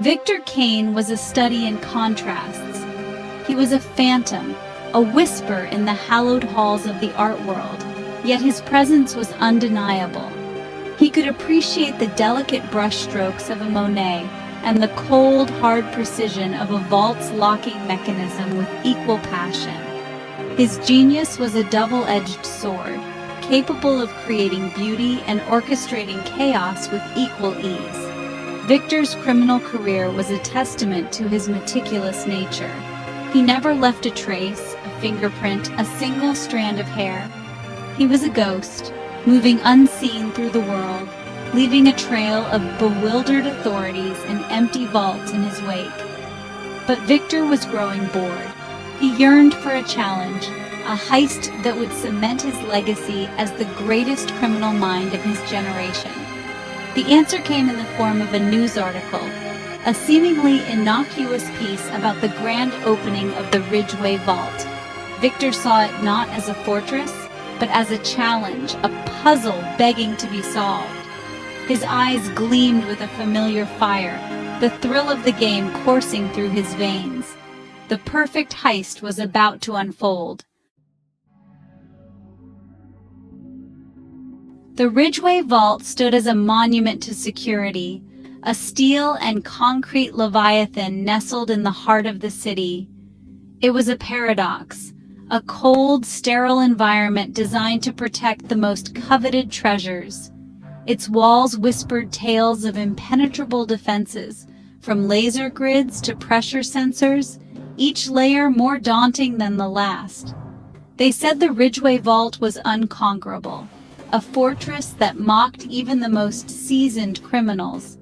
Victor Kane was a study in contrasts. He was a phantom, a whisper in the hallowed halls of the art world, yet his presence was undeniable. He could appreciate the delicate brushstrokes of a Monet and the cold, hard precision of a vault's locking mechanism with equal passion. His genius was a double-edged sword, capable of creating beauty and orchestrating chaos with equal ease. Victor's criminal career was a testament to his meticulous nature. He never left a trace, a fingerprint, a single strand of hair. He was a ghost, moving unseen through the world, leaving a trail of bewildered authorities and empty vaults in his wake. But Victor was growing bored. He yearned for a challenge, a heist that would cement his legacy as the greatest criminal mind of his generation. The answer came in the form of a news article, a seemingly innocuous piece about the grand opening of the Ridgeway Vault. Victor saw it not as a fortress, but as a challenge, a puzzle begging to be solved. His eyes gleamed with a familiar fire, the thrill of the game coursing through his veins. The perfect heist was about to unfold. The Ridgeway Vault stood as a monument to security, a steel and concrete leviathan nestled in the heart of the city. It was a paradox, a cold, sterile environment designed to protect the most coveted treasures. Its walls whispered tales of impenetrable defenses, from laser grids to pressure sensors, each layer more daunting than the last. They said the Ridgeway Vault was unconquerable, a fortress that mocked even the most seasoned criminals.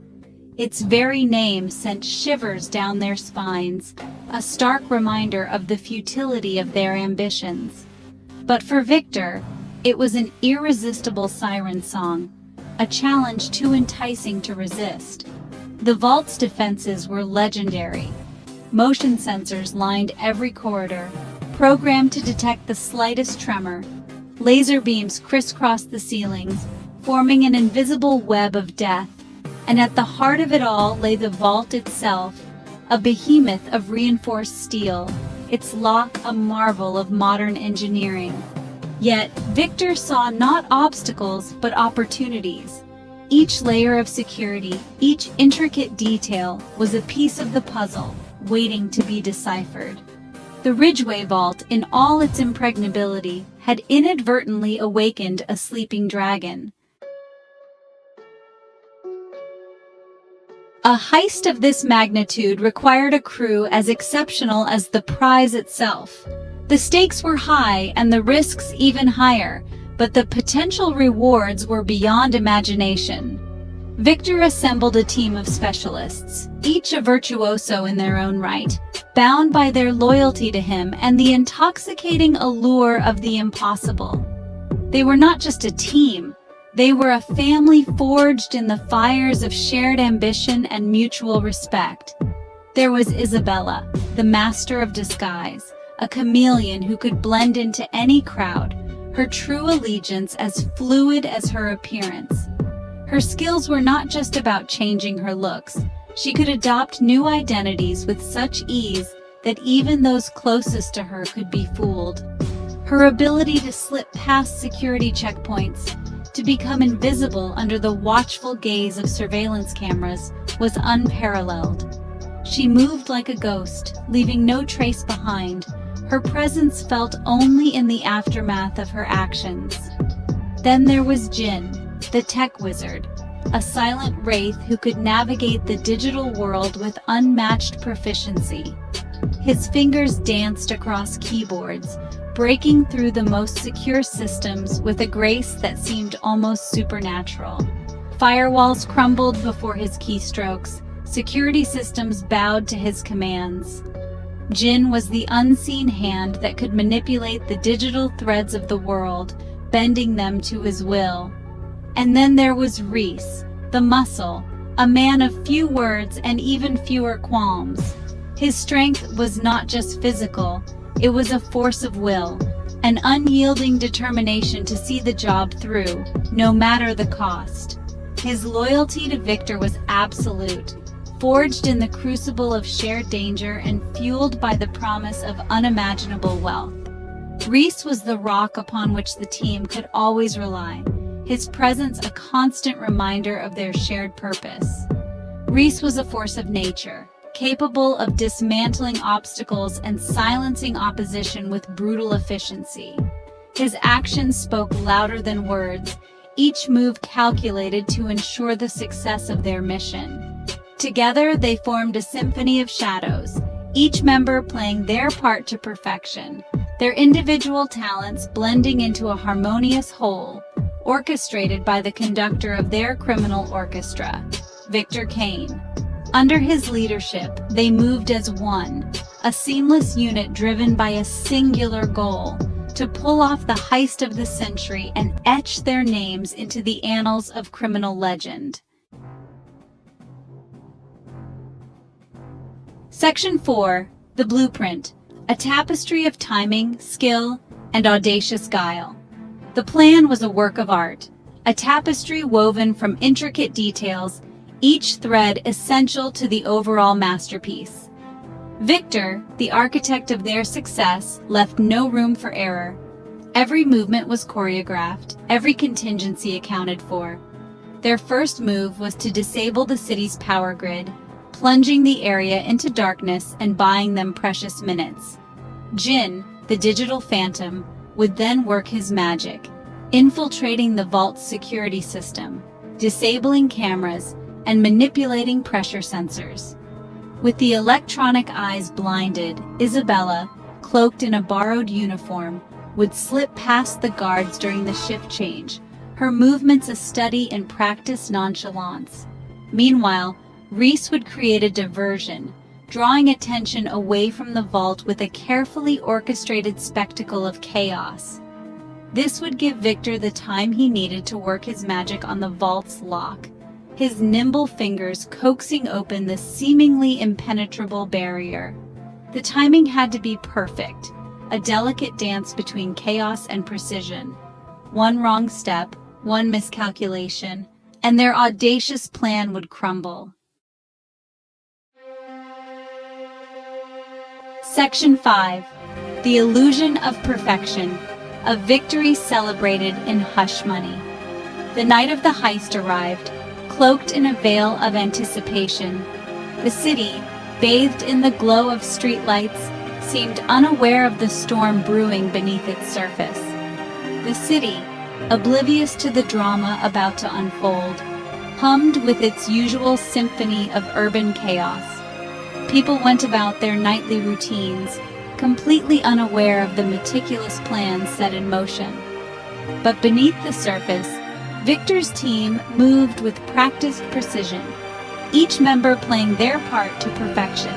Its very name sent shivers down their spines, a stark reminder of the futility of their ambitions. But for Victor, it was an irresistible siren song, a challenge too enticing to resist. The vault's defenses were legendary. Motion sensors lined every corridor, programmed to detect the slightest tremor. Laser beams crisscrossed the ceilings, forming an invisible web of death. And at the heart of it all lay the vault itself, a behemoth of reinforced steel, its lock a marvel of modern engineering. Yet, Victor saw not obstacles, but opportunities. Each layer of security, each intricate detail, was a piece of the puzzle, waiting to be deciphered. The Ridgeway Vault, in all its impregnability, had inadvertently awakened a sleeping dragon. A heist of this magnitude required a crew as exceptional as the prize itself. The stakes were high and the risks even higher, but the potential rewards were beyond imagination. Victor assembled a team of specialists, each a virtuoso in their own right, bound by their loyalty to him and the intoxicating allure of the impossible. They were not just a team. They were a family forged in the fires of shared ambition and mutual respect. There was Isabella, the master of disguise, a chameleon who could blend into any crowd, her true allegiance as fluid as her appearance. Her skills were not just about changing her looks. She could adopt new identities with such ease that even those closest to her could be fooled. Her ability to slip past security checkpoints, to become invisible under the watchful gaze of surveillance cameras, was unparalleled. She moved like a ghost, leaving no trace behind. Her presence felt only in the aftermath of her actions. Then there was Jin, the tech wizard, a silent wraith who could navigate the digital world with unmatched proficiency. His fingers danced across keyboards, breaking through the most secure systems with a grace that seemed almost supernatural. Firewalls crumbled before his keystrokes, security systems bowed to his commands. Jin was the unseen hand that could manipulate the digital threads of the world, bending them to his will. And then there was Reese, the muscle, a man of few words and even fewer qualms. His strength was not just physical, it was a force of will, an unyielding determination to see the job through, no matter the cost. His loyalty to Victor was absolute, forged in the crucible of shared danger and fueled by the promise of unimaginable wealth. Reese was the rock upon which the team could always rely, his presence a constant reminder of their shared purpose. Reese was a force of nature, capable of dismantling obstacles and silencing opposition with brutal efficiency. His actions spoke louder than words, each move calculated to ensure the success of their mission. Together, they formed a symphony of shadows, each member playing their part to perfection, their individual talents blending into a harmonious whole, orchestrated by the conductor of their criminal orchestra, Victor Kane. Under his leadership, they moved as one, a seamless unit driven by a singular goal: to pull off the heist of the century and etch their names into the annals of criminal legend. Section 4. The Blueprint. A tapestry of timing, skill, and audacious guile. The plan was a work of art, a tapestry woven from intricate details, each thread essential to the overall masterpiece. Victor, the architect of their success, left no room for error. Every movement was choreographed, every contingency accounted for. Their first move was to disable the city's power grid, plunging the area into darkness and buying them precious minutes. Jin, the digital phantom, would then work his magic, infiltrating the vault's security system, disabling cameras, and manipulating pressure sensors. With the electronic eyes blinded, Isabella, cloaked in a borrowed uniform, would slip past the guards during the shift change, her movements a study in practiced nonchalance. Meanwhile, Reese would create a diversion, drawing attention away from the vault with a carefully orchestrated spectacle of chaos. This would give Victor the time he needed to work his magic on the vault's lock, his nimble fingers coaxing open the seemingly impenetrable barrier. The timing had to be perfect, a delicate dance between chaos and precision. One wrong step, one miscalculation, and their audacious plan would crumble. Section 5. The Illusion of Perfection. A victory celebrated in hush money. The night of the heist arrived, cloaked in a veil of anticipation. The city, bathed in the glow of streetlights, seemed unaware of the storm brewing beneath its surface. The city, oblivious to the drama about to unfold, hummed with its usual symphony of urban chaos. People went about their nightly routines, completely unaware of the meticulous plans set in motion. But beneath the surface, Victor's team moved with practiced precision, each member playing their part to perfection.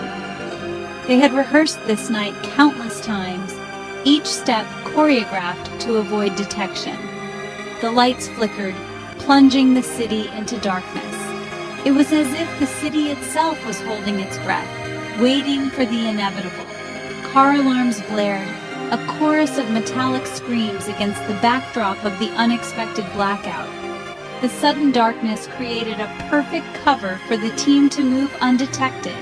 They had rehearsed this night countless times, each step choreographed to avoid detection. The lights flickered, plunging the city into darkness. It was as if the city itself was holding its breath, waiting for the inevitable. Car alarms blared, a chorus of metallic screams against the backdrop of the unexpected blackout. The sudden darkness created a perfect cover for the team to move undetected.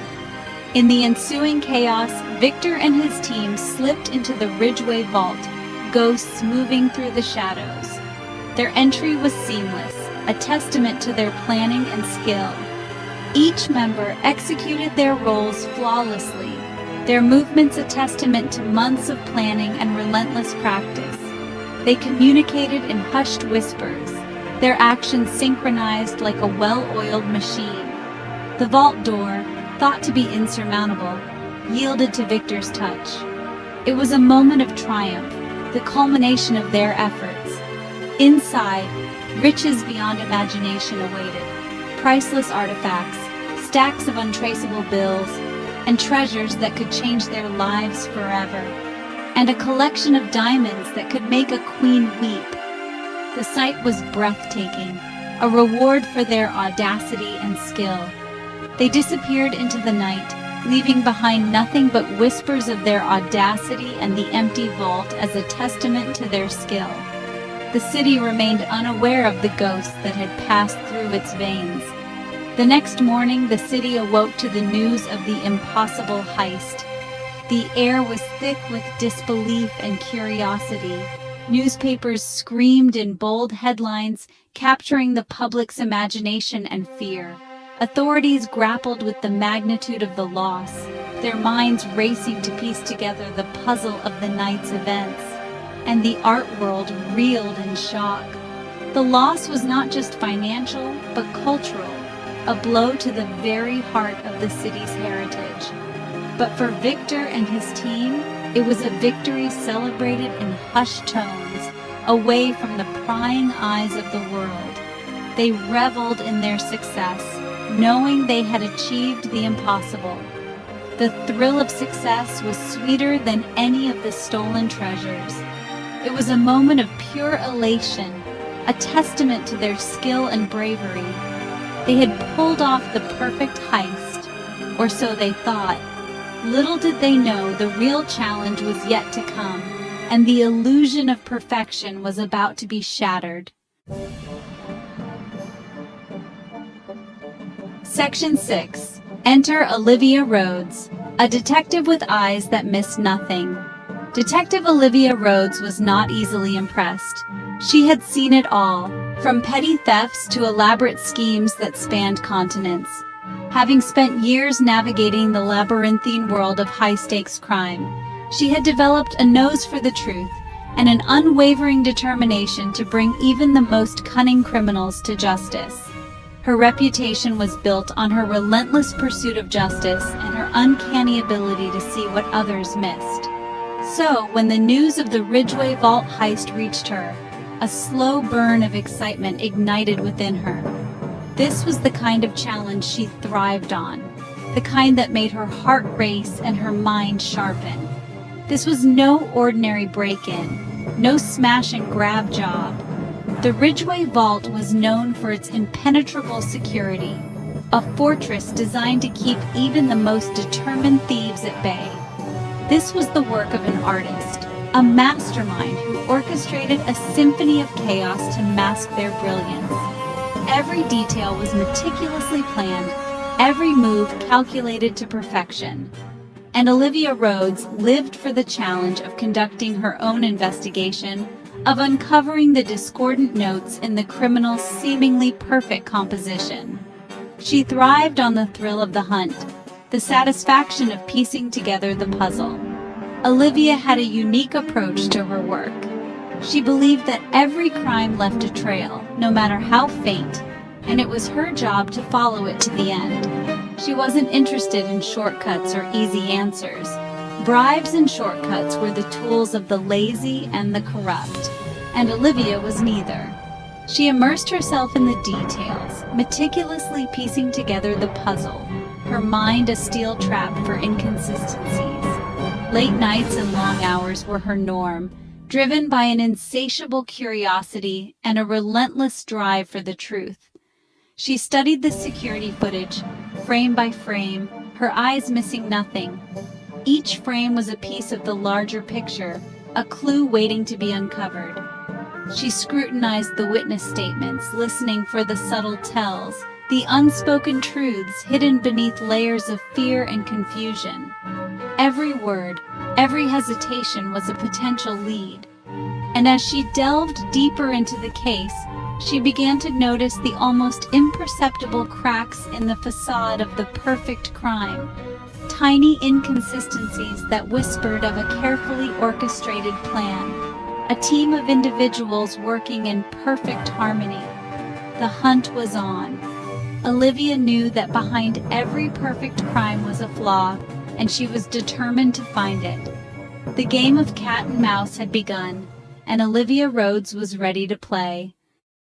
In the ensuing chaos, Victor and his team slipped into the Ridgeway Vault, ghosts moving through the shadows. Their entry was seamless, a testament to their planning and skill. Each member executed their roles flawlessly, their movements a testament to months of planning and relentless practice. They communicated in hushed whispers, their actions synchronized like a well-oiled machine. The vault door, thought to be insurmountable, yielded to Victor's touch. It was a moment of triumph, the culmination of their efforts. Inside, riches beyond imagination awaited, priceless artifacts, stacks of untraceable bills, and treasures that could change their lives forever, and a collection of diamonds that could make a queen weep. The sight was breathtaking, a reward for their audacity and skill. They disappeared into the night, leaving behind nothing but whispers of their audacity and the empty vault as a testament to their skill. The city remained unaware of the ghosts that had passed through its veins. The next morning, the city awoke to the news of the impossible heist. The air was thick with disbelief and curiosity. Newspapers screamed in bold headlines, capturing the public's imagination and fear. Authorities grappled with the magnitude of the loss, their minds racing to piece together the puzzle of the night's events. And the art world reeled in shock. The loss was not just financial, but cultural, a blow to the very heart of the city's heritage. But for Victor and his team, it was a victory celebrated in hushed tones, away from the prying eyes of the world. They reveled in their success, knowing they had achieved the impossible. The thrill of success was sweeter than any of the stolen treasures. It was a moment of pure elation, a testament to their skill and bravery. They had pulled off the perfect heist, or so they thought. Little did they know the real challenge was yet to come, and the illusion of perfection was about to be shattered. Section 6. Enter Olivia Rhodes, a detective with eyes that miss nothing. Detective Olivia Rhodes was not easily impressed. She had seen it all, from petty thefts to elaborate schemes that spanned continents. Having spent years navigating the labyrinthine world of high-stakes crime, she had developed a nose for the truth and an unwavering determination to bring even the most cunning criminals to justice. Her reputation was built on her relentless pursuit of justice and her uncanny ability to see what others missed. So, when the news of the Ridgeway Vault heist reached her, a slow burn of excitement ignited within her. This was the kind of challenge she thrived on, the kind that made her heart race and her mind sharpen. This was no ordinary break-in, no smash-and-grab job. The Ridgeway Vault was known for its impenetrable security, a fortress designed to keep even the most determined thieves at bay. This was the work of an artist, a mastermind who orchestrated a symphony of chaos to mask their brilliance. Every detail was meticulously planned, every move calculated to perfection. And Olivia Rhodes lived for the challenge of conducting her own investigation, of uncovering the discordant notes in the criminal's seemingly perfect composition. She thrived on the thrill of the hunt, the satisfaction of piecing together the puzzle. Olivia had a unique approach to her work. She believed that every crime left a trail, no matter how faint, and it was her job to follow it to the end. She wasn't interested in shortcuts or easy answers. Bribes and shortcuts were the tools of the lazy and the corrupt, and Olivia was neither. She immersed herself in the details, meticulously piecing together the puzzle, her mind a steel trap for inconsistencies. Late nights and long hours were her norm, driven by an insatiable curiosity and a relentless drive for the truth. She studied the security footage, frame by frame, her eyes missing nothing. Each frame was a piece of the larger picture, a clue waiting to be uncovered. She scrutinized the witness statements, listening for the subtle tells, the unspoken truths hidden beneath layers of fear and confusion. Every word, every hesitation was a potential lead. And as she delved deeper into the case, she began to notice the almost imperceptible cracks in the facade of the perfect crime, tiny inconsistencies that whispered of a carefully orchestrated plan, a team of individuals working in perfect harmony. The hunt was on. Olivia knew that behind every perfect crime was a flaw, and she was determined to find it. The game of cat and mouse had begun, and Olivia Rhodes was ready to play.